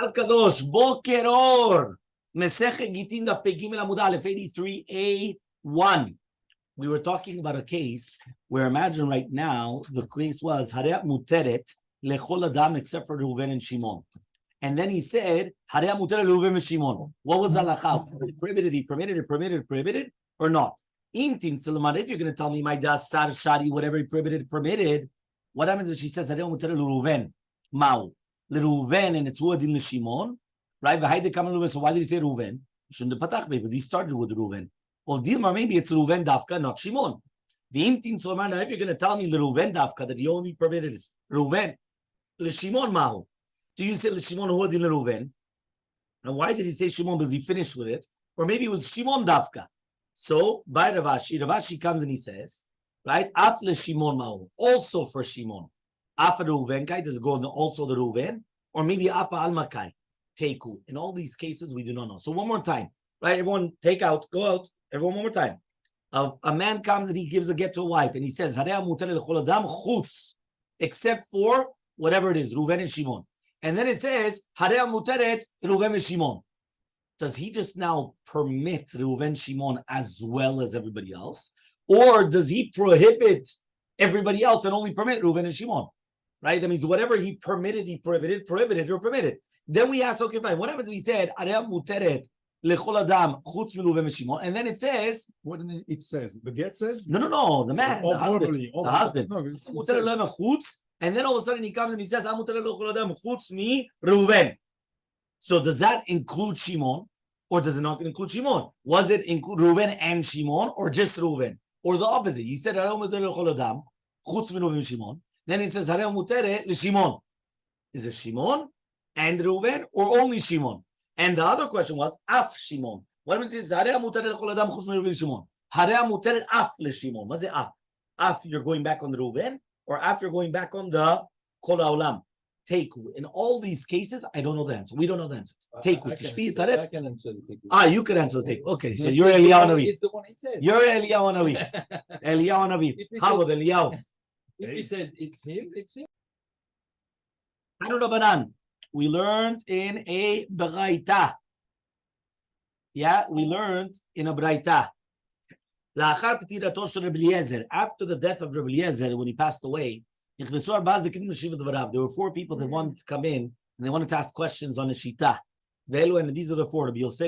Al Kadosh, Boker Or. Masechet Gittin Daf Pegim Amud Aleph 83a1. We were talking about a case where, imagine right now, the case was Hareh Muteret Lechol Adam except for Reuven and Shimon. And then he said, Hareh Muteret Reuven and Shimon. What was halacha? He prohibited, or not? If you're going to tell me my das sar shari, whatever he permitted, what happens if she says Hareh Muteret Reuven? Mau. Reuven and it's Uadin Shimon, right? So why did he say Reuven? He shouldn't have patach because he started with Reuven. Or Dilma, maybe it's Reuven Dafka, not Shimon. The Imtin Solomon, if you're going to tell me the Reuven Dafka that he only permitted Reuven, Shimon Mahu. Do you say Shimon Uadin Reuven? And why did he say Shimon? Because he finished with it. Or maybe it was Shimon Dafka. So by Ravashi comes and he says, right? Af Shimon Mahu, also for Shimon. Afa Reuven Kai, does it go on also the Reuven? Or maybe Afa Almakai, Teku. In all these cases, we do not know. So one more time, right? Everyone go out. Everyone one more time. A man comes and he gives a get to a wife and he says, Hareh Muteret Lechol Adam Chutz, except for whatever it is, Reuven and Shimon. And then it says, Hareh Muteret Reuven and Shimon. Does he just now permit Reuven Shimon as well as everybody else? Or does he prohibit everybody else and only permit Reuven and Shimon? Right? That means whatever he permitted, prohibited. Then we ask, okay, fine. What happens if he said, Hareh Muteret Lechol Adam Chutz Reuven and Shimon? And then it says, what it says? The get says? No, the man, the husband. No, Muteret Lema Chutz, and then all of a sudden he comes and he says, Muteret Lechol Adam Chutz mi Reuven. So does that include Shimon, or does it not include Shimon? Was it include Reuven and Shimon, or just Reuven, or the opposite? He said, Hareh Muteret Lechol Adam Chutz mi Reuven and Shimon. Then it says, Hareh Muteret LeShimon. Is it Shimon and Reuven, or only Shimon? And the other question was, Af Shimon. What means is, Hareh Muteret Lechol Adam Chutz mi Reuven Shimon. Hareh Muteret Af LeShimon. What's it Af? Af, you're going back on the Reuven, or Af, you're going back on the Kol HaOlam. Teku. In all these cases, I don't know the answer. We don't know the answer. Teku. I can answer the Teku. You can answer the Teku. Okay, so you're Eliyahu Navi. It's the one he said. You're Eliyahu Navi. Eliyahu Navi. How about Eliyahu? If he said it's him, it's him. We learned in a Braita. Yeah, we learned in a Braita. After the death of Rabbi Eliezer, when he passed away, there were 4 people that wanted to come in and they wanted to ask questions on the Shita. And these are the 4. This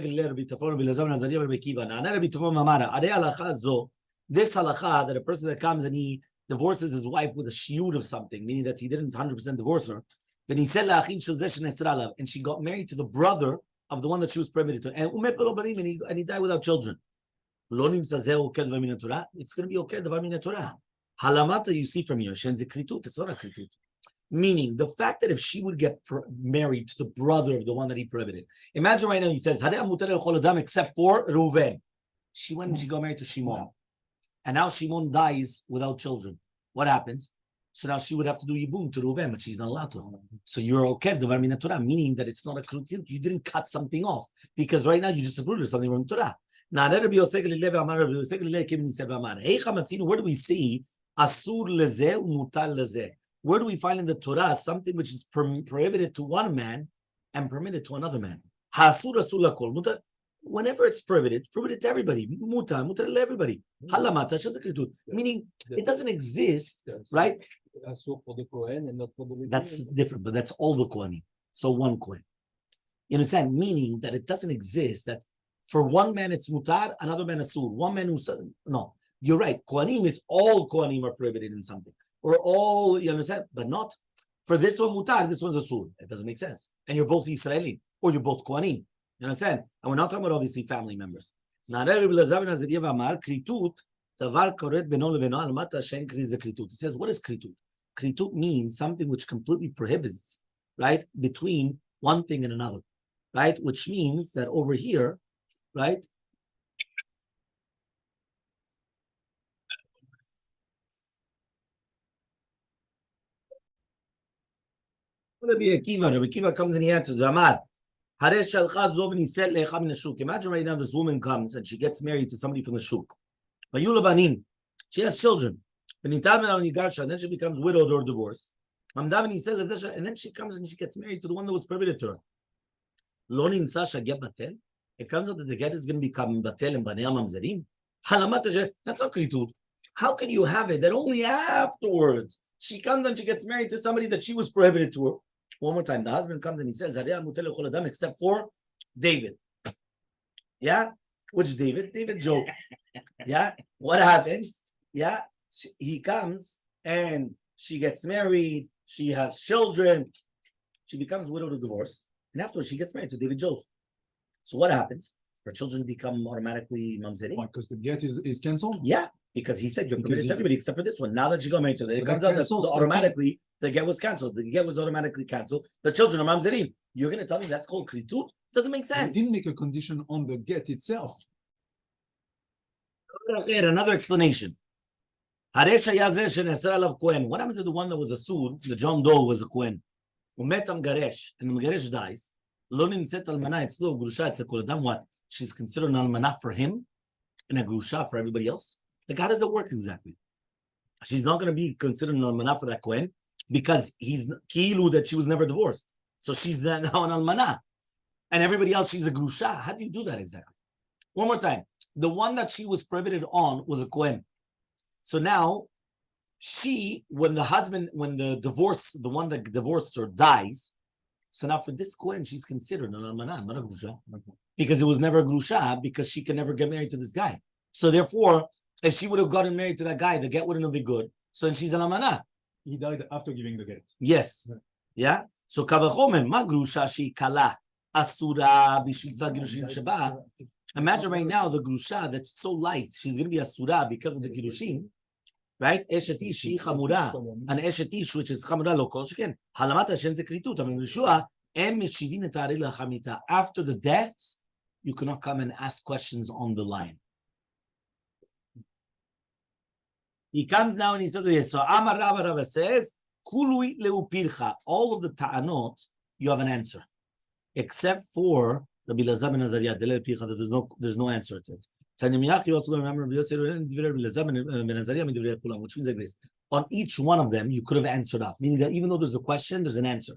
halakha, that a person that comes and he divorces his wife with a shiud of something, meaning that he didn't 100% divorce her, then he said, and she got married to the brother of the one that she was prohibited to, and he died without children. It's going to be okay, Davar Min Torah. Halamata, you see from here, it's not a kritut. Meaning, the fact that if she would get married to the brother of the one that he prohibited. Imagine right now, he says, Hareh Muteret Lechol Adam except for Reuven. She went and she got married to Shimon. And now Shimon dies without children. What happens? So now she would have to do Yibum to Reuven, but she's not allowed to. So you're okay, Davar Min Torah, meaning that it's not a kritut. You didn't cut something off. Because right now, you just approved of something from Torah. Now, where do we see Asur lezeh umutar lezeh? Where do we find in the Torah something which is prohibited to one man and permitted to another man? Hasur asur lakol. Whenever it's prohibited to everybody. Mutar to everybody. Halamata shazakritut. Meaning it doesn't exist, right? Asur for the Kohen and not for the Levim. That's different, but that's all the Kohanim. So one Kohen. You understand? Meaning that it doesn't exist that for one man it's mutar, another man asur. One man who's no. You're right. Kohanim, it's all Kohanim are prohibited in something. Or all, you understand? But not for this one mutar, this one's asur. It doesn't make sense. And you're both Israeli, or you're both Kohanim. You understand? And we're not talking about obviously family members. He says, what is kritut? Kritut means something which completely prohibits, right, between one thing and another, right? Which means that over here, right, Rabbi Akiva comes and he answers, Amar, imagine right now this woman comes and she gets married to somebody from the shuk. She has children. And then she becomes widowed or divorced. And then she comes and she gets married to the one that was prohibited to her. Lo nimsa shaget batel. It comes out that the get is going to become batel and banei mamzerim. That's not kritut. How can you have it that only afterwards she comes and she gets married to somebody that she was prohibited to her? One more time, the husband comes and he says, except for David. Yeah? Which David? David Job. Yeah? What happens? Yeah? He comes and she gets married. She has children. She becomes widowed or divorced. And afterwards, she gets married to David Job. So what happens? Her children become automatically mamzerim. Because the get is cancelled? Yeah, because he said you're permitted to everybody except for this one. Now that she got married to it, it comes out that automatically the get was cancelled. The get was automatically cancelled. The children are mamzerim. You're going to tell me that's called kritut? Doesn't make sense. He didn't make a condition on the get itself. Another explanation. What happens to the one that was a sud? The John Doe was a kohen. And the Mgaresh dies. What? She's considered an almanah for him and a grusha for everybody else? Like, how does it work exactly? She's not going to be considered an almanah for that kohen because he's kilu that she was never divorced. So she's now an almanah. And everybody else, she's a grusha. How do you do that exactly? One more time. The one that she was prohibited on was a kohen. So now, when the one that divorced her dies, so now for this kohen, she's considered an almanah, not a grusha. Because it was never a grusha, because she can never get married to this guy. So therefore, if she would have gotten married to that guy, the get wouldn't have been good. So then she's an almanah. He died after giving the get. Yes. Yeah? So kavachomen, ma grusha she kala asura bishvitza girushin sheba. Imagine right now the grusha that's so light, she's going to be asura because of the girushin. Right? Eshetish she chamura. And eshetish, which is chamura lo kol sheken. Halamata shen zekritut. I mean, Yeshua, after the deaths, you cannot come and ask questions on the line. He comes now and he says, so Amar Rava says, Kului leupircha. All of the ta'anot, you have an answer. Except for Rabbi Lazar ben Azariah, there's no answer to it. Which means like this. On each one of them, you could have answered up. Meaning that even though there's a question, there's an answer.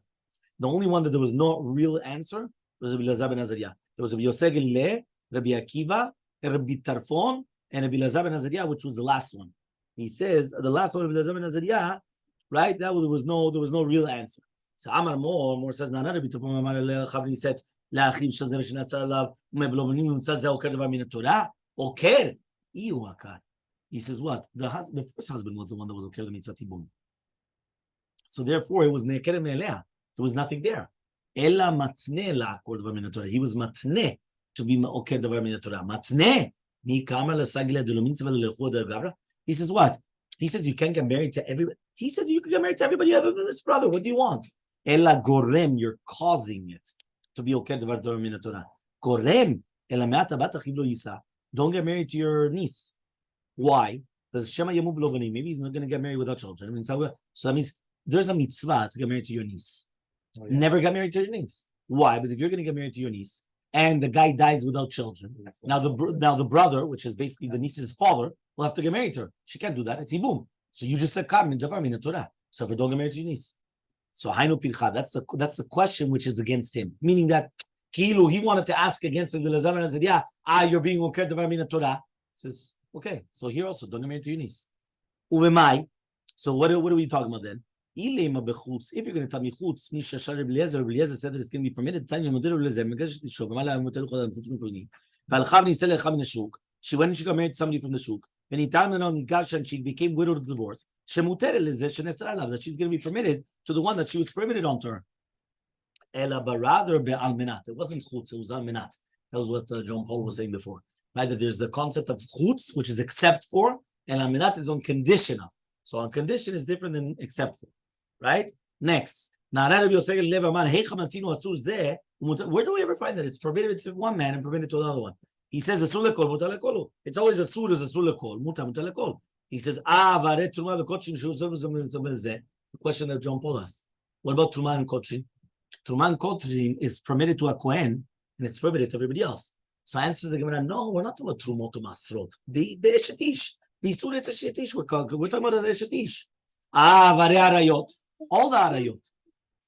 The only one that there was no real answer was Rabbi Lazar ben Azariah. There was Rabbi Yosef Elmaleh, Rabbi Akiva, and Rabbi Tarfon, and Rabbi Lazar ben Azariah, which was the last one. He says the last one, Rabbi Lazar ben Azariah, right? There was no real answer. So Amar More says, "Nana Rabbi Tarfon Amar Chavri said, la'achiv shazeh v'shenatzar alav u'meblomanim u'mtzad zeh oker davar min haTorah oker iu akar." He says what? The first husband was the one that was oker the mitzvah tibum. So therefore, it was ne'ker me'elea. There was nothing there. Ella matne la'akor davar min haTorah. He was matne to be oker davar min haTorah. Matne mi kama l'sagila de lo mitzvah le'lechu de gavra. He says what? He says you can't get married to everybody. He says you can get married to everybody other than this brother. What do you want? Ella gorem, you're causing it to be oker davar min haTorah. Gorem ella me'ata bat achiv lo yisa. Don't get married to your niece. Why? Because Shema Yamu B'Lovani. Maybe he's not going to get married without children. I mean, so that means there's a mitzvah to get married to your niece. Oh, yeah. Never get married to your niece. Why? Because if you're going to get married to your niece and the guy dies without children, now the brother, which is basically the niece's father, will have to get married to her. She can't do that. It's ibum. So you just said Karmin Davar Min Torah. So if you don't get married to your niece, so Hainu Pircha. That's the question which is against him, meaning that Kilu he wanted to ask against him. And said, "Yeah, you're being Oker Davar Min Torah." Says, okay. So here also don't get married to your niece. Uvemai. So what are we talking about then? If you're going to tell me chutz, Eliezer said that it's going to be permitted. She went and she got married to somebody from the shuk. And she became widowed of divorce. That she's going to be permitted to the one that she was prohibited on to her. But rather be'almenat. It wasn't chutz, it was almenat. That was what John Paul was saying before. Right? That there's the concept of chutz, which is except for, and almenat is on condition of. So on condition is different than except for. Right? Next. Where do we ever find that it's forbidden to one man and permitted to another one? He says asur lekol, mutar lekol. It's always asur is asur lekol, mutar lekol. He says the question that John Paul asked. What about truma and kochim? Truma and kochim is permitted to a kohen and it's prohibited to everybody else. So answers the Gemara, no, we're not talking about trumot or masrot. The eshetish, the suret eshetish. We're talking about an eshetish. Vare arayot. All the arayot,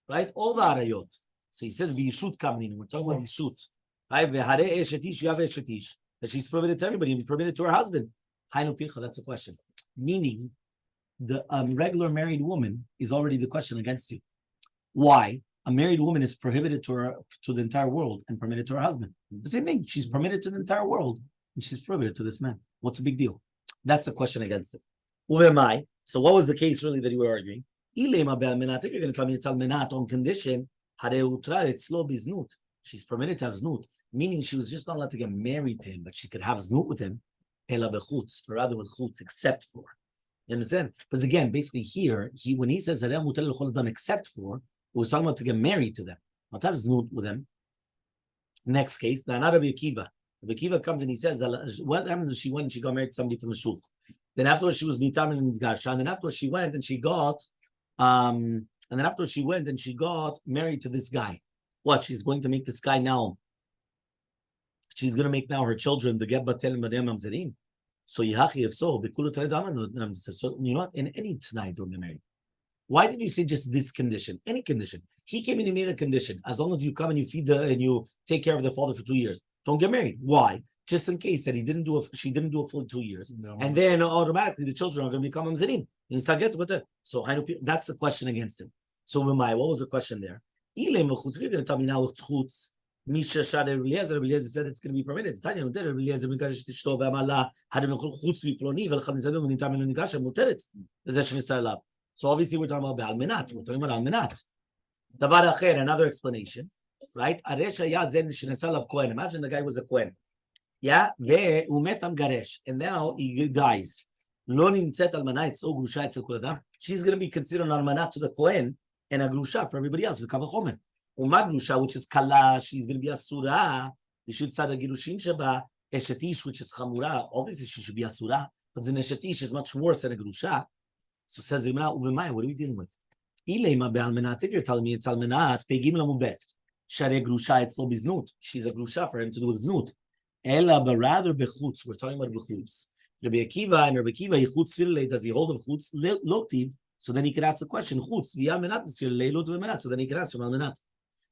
right? All the arayot. So he says, "B'yishut kamnin." We're talking about yishut. Right? V'harei eshet ish yav eshet ish. That she's prohibited to everybody and prohibited to her husband. Hainu pircha. That's a question. Meaning, the regular married woman is already the question against you. Why? A married woman is prohibited to the entire world and permitted to her husband. The same thing. She's permitted to the entire world and she's prohibited to this man. What's the big deal? That's the question against it. Uvemai. So what was the case really that you were arguing? If you're going to tell me it's almenat on condition, she's permitted to have znut, meaning she was just not allowed to get married to him, but she could have znut with him, or rather with chutz, except for. You understand? Because again, basically here, when he says except for, it was talking about to get married to them, not to have znut with them. Next case, the Rabbi Akiva. Rabbi Akiva comes and he says, what happens if she went and she got married to somebody from the shul? Then afterwards she was nitam and garsha, and then afterwards she went and she got married to this guy. What? She's going to make this guy now. She's going to make now her children the get batel madem mamzerim. So Yahachi, if so, so you know what? In any tonight don't get married. Why did you say just this condition? Any condition. He came in and made a condition. As long as you come and you feed and you take care of the father for 2 years, don't get married. Why? Just in case that she didn't do it for 2 years, and then automatically the children are going to become mamzerim. So that's the question against him. So what was the question there? You're going to tell me now with chutz. Misha Shad Eliezer said it's going to be permitted. So obviously we're talking about almenat. We're talking about almenat. Davar acher, another explanation, right? Imagine the guy was a kohen. Yeah, and now he dies. She's going to be considered an almanat to the kohen and a grusha for everybody else. Grusha, which is kala, she's going to be asura. You should say the girushin sheba eshetish, which is chamura. Obviously, she should be asura, but the eshetish is much worse than a grusha. So says Yimna, uvemai, what are we dealing with? Ilema be'almenat. If you're telling me it's almenat, pegim lamubet. Share grusha, it's no biznut. She's a grusha for him to do with znut. Ela, but rather bechutz. We're talking about bechutz. Rabbi Akiva, yichutz firle, does he hold of chutz loktiv? So then he could ask the question, chutz v'almenat is firle lot v'almenat. So then he could ask from almenat.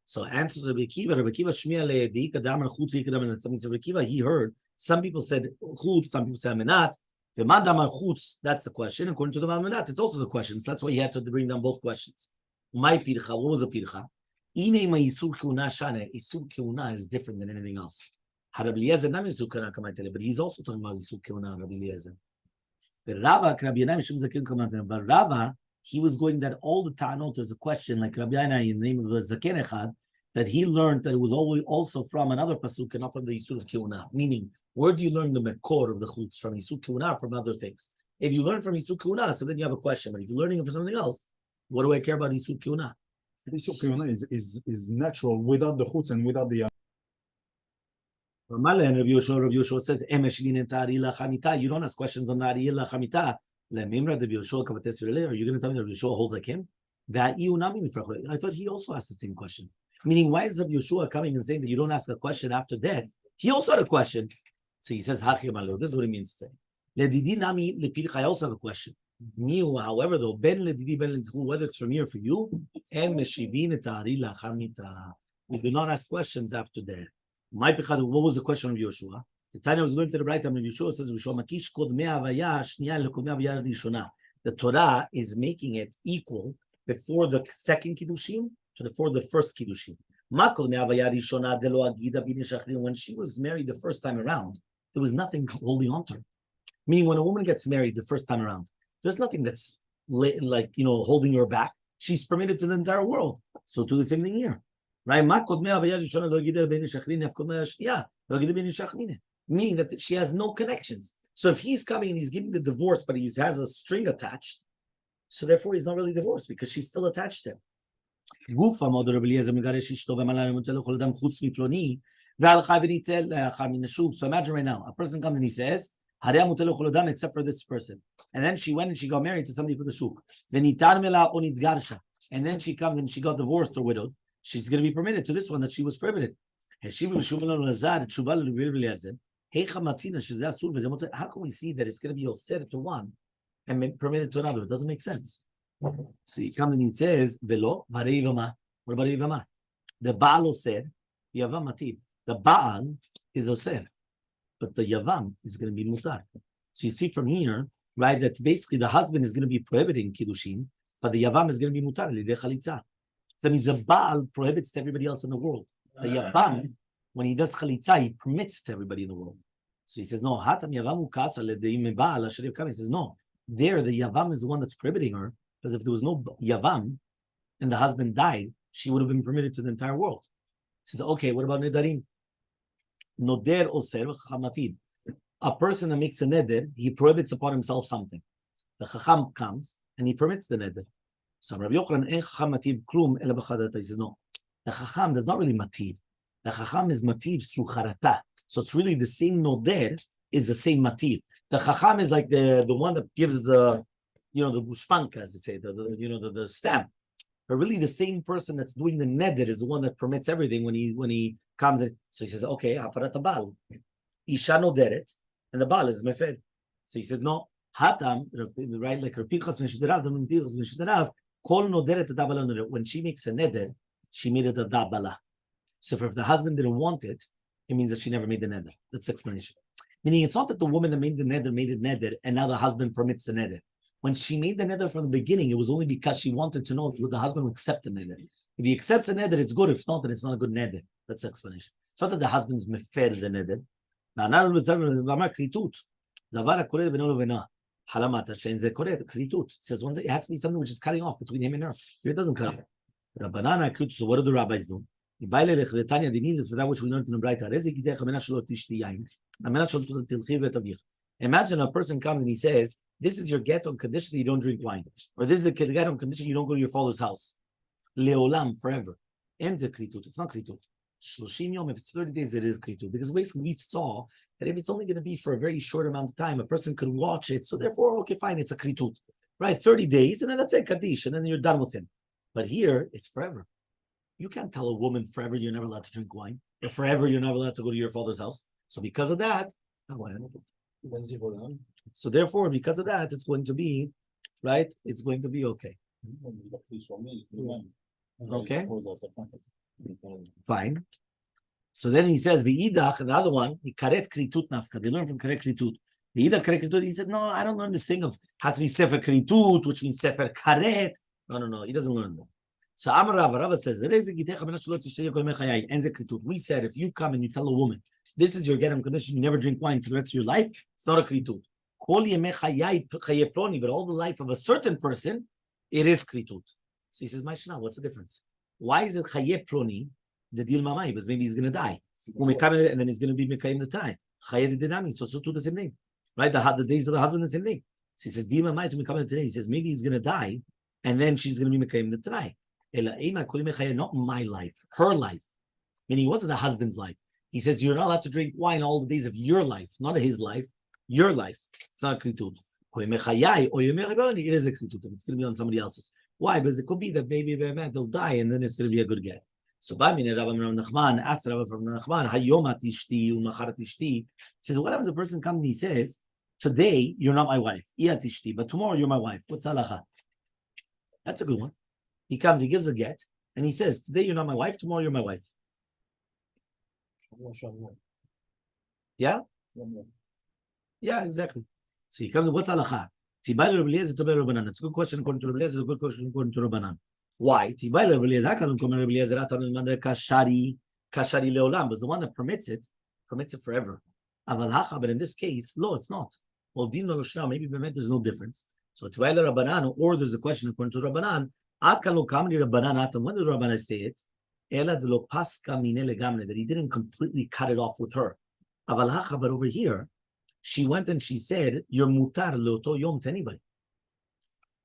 So answers Rabbi Akiva shmiya le'edi kadam al chutz yikadam. That means Rabbi Akiva, he heard some people said chutz, some people said almenat. V'madam al chutz, that's the question. According to the almenat, it's also the question. So that's why he had to bring down both questions. My pircha, what was the pircha? Ine ma yisur keuna shane. Yisur keuna is different than anything else. Rabbi Eliezer nam yisur keuna kamaytele, but he's also talking about yisur keuna. Rabbi Eliezer. But Rava, he was going that all the ta'anot, there's a question like Rabbi Yanai in the name of the Zaken Echad, that he learned that it was always also from another pasuk and not from the Yisur of Keuna. Meaning, where do you learn the mekor of the chutz? From Yisur Keuna, from other things? If you learn from Yisur Keuna, so then you have a question. But if you're learning it from something else, what do I care about Yisur Keuna? Yisur Keuna is natural without the chutz and without the. Elmaleh and Rabbi Yoshua says, you don't ask questions on Ari Ila Chamita. Are you going to tell me that Rabbi Yoshua holds like him? I thought he also asked the same question. Meaning, why is Rabbi Yoshua coming and saying that you don't ask a question after death? He also had a question. So he says, this is what he means to say. I also have a question. However, though, whether it's from me or for you, we do not ask questions after death. What was the question of Yoshua? The time I was going to the right time, Yoshua says, the Torah is making it equal before the second Kiddushin to before the first Kiddushin. When she was married the first time around, there was nothing holding on to her. Meaning, when a woman gets married the first time around, there's nothing that's like, holding her back. She's permitted to the entire world. So do the same thing here. Right? Meaning that she has no connections. So if he's coming and he's giving the divorce, but he has a string attached, so therefore he's not really divorced because she's still attached to him. So imagine right now, a person comes and he says, except for this person. And then she went and she got married to somebody from the shuk. And then she comes and she got divorced or widowed. She's going to be permitted to this one that she was prohibited. How can we see that it's going to be osir to one and permitted to another? It doesn't make sense. So he comes and he says, Velo, what about Ivama? The Baal Oser, Yavam Matir. The Baal is Oser, but the Yavam is going to be Mutar. So you see from here, right, that basically the husband is going to be prohibiting Kiddushin, but the Yavam is going to be Mutar, Lidei Chalitza. So that means the Baal prohibits to everybody else in the world. The Yavam, when he does Chalitza, he permits to everybody in the world. So he says, no, Hatam Yavam Ukasa Lidei Baal Asher Yavkam. He says, no, there the Yavam is the one that's prohibiting her, because if there was no Yavam and the husband died, she would have been permitted to the entire world. He says, okay, what about Nedarim? Noder Oser Chamatir. A person that makes a neder, he prohibits upon himself something. The Chacham comes and he permits the neder. So Rabbi Yochanan en Chacham matir klum ela b'charata. He says no. The Chacham does not really matir. The Chacham is matir through charata. So it's really the same noder is the same matir. The Chacham is like the one that gives the the gushpanka, as they say, the stamp. But really the same person that's doing the neder is the one that permits everything when he comes in. So he says, okay, haparat bal. Isha noderet. And the Baal is mefed. So he says, no, Hatam, right, like Pinchas Meshuderav, the Pinchas Meshuderav, Kol noderet dabala noderet. When she makes a neder, she made it a dabala. So if the husband didn't want it, it means that she never made the neder. That's the explanation. Meaning it's not that the woman that made the neder made it neder, and now the husband permits the neder. When she made the neder from the beginning, it was only because she wanted to know if the husband would accept the neder. If he accepts the neder, it's good. If not, then it's not a good neder. That's the explanation. It's not that the husband's mefer the neder. Now, kritut. Says it has to be something which is cutting off between him and her. It doesn't cut off. So what do the rabbis do? For that which we learned in the Imagine a person comes and he says, this is your get on condition that you don't drink wine. Or this is the get on condition you don't go to your father's house. Leolam, forever. Ends the kritut. It's not kritut. 30 yom, if it's 30 days, it is kritut. Because basically we saw that if it's only going to be for a very short amount of time, a person could watch it. So therefore, okay, fine, it's a kritut. Right, 30 days, and then that's it, kaddish, and then you're done with him. But here, it's forever. You can't tell a woman forever you're never allowed to drink wine. Or forever you're never allowed to go to your father's house. So because of that, so therefore, because of that, it's going to be, right, it's going to be okay. Okay? Fine. So then he says, V'idach, the other one, karet kritut nafka. They learn from karet kritut. V'idach karet kritut. He said, no, I don't learn this thing of has to be sefer kritut, which means sefer karet. No. He doesn't learn that. So Amar Rava says, we said, if you come and you tell a woman, this is your get-on condition, you never drink wine for the rest of your life, it's not a kritut. But all the life of a certain person, it is kritut. So he says, Maishna, what's the difference? Why is it chaye ploni, the deal mamai? Because maybe he's going to die. And then he's going to be mekayim the time. Chaye the dinami, so two the same thing. Right? The days of the husband, the same thing. So he says, deal mamai to mekayim today. He says, maybe he's going to die, and then she's going to be mekayim the tanai. Not my life, her life. Meaning it wasn't the husband's life. He says, you're not allowed to drink wine all the days of your life, not his life, your life. It's not a kritut. It is a kritut. It's going to be on somebody else's. Why? Because it could be that maybe they'll die and then it's going to be a good get. So Rabbi Nachman asked Rabbi from Nachman, Hayomat ishti u'macharat ishti. Says, what happens if a person comes and he says, today you're not my wife, iyat ishti, but tomorrow you're my wife. What's halacha? That's a good one. He comes, he gives a get, and he says, today you're not my wife, tomorrow you're my wife. Yeah? Yeah, exactly. So he comes, what's halacha? It's a good question according to Rabbi Eliezer, it's a good question according to Rabbanan. Why? But the one that permits it forever. But in this case, no, it's not. Well, maybe there's no difference. So Tibayla Rabbanan, or there's a question according to Rabbanan, when did Rabbanan say it? That he didn't completely cut it off with her. But over here, she went and she said, you're mutar leoto yom to anybody.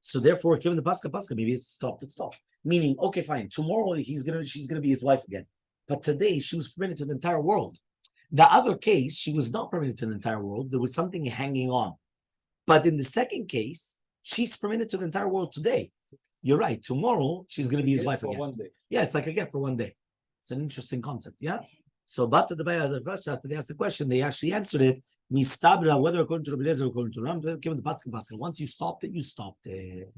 So therefore, given the paska, maybe it stopped. Meaning, okay, fine. Tomorrow she's gonna be his wife again. But today she was permitted to the entire world. The other case, she was not permitted to the entire world. There was something hanging on. But in the second case, she's permitted to the entire world today. You're right. Tomorrow she's gonna be his wife again. 1 day. Yeah, it's like a get for 1 day. It's an interesting concept. Yeah. So, but the first after they asked the question, they actually answered it. Mistabra, whether according to Rabbi Eliezer or according to Ram, given the pasuk. Once you stopped it, you stopped it.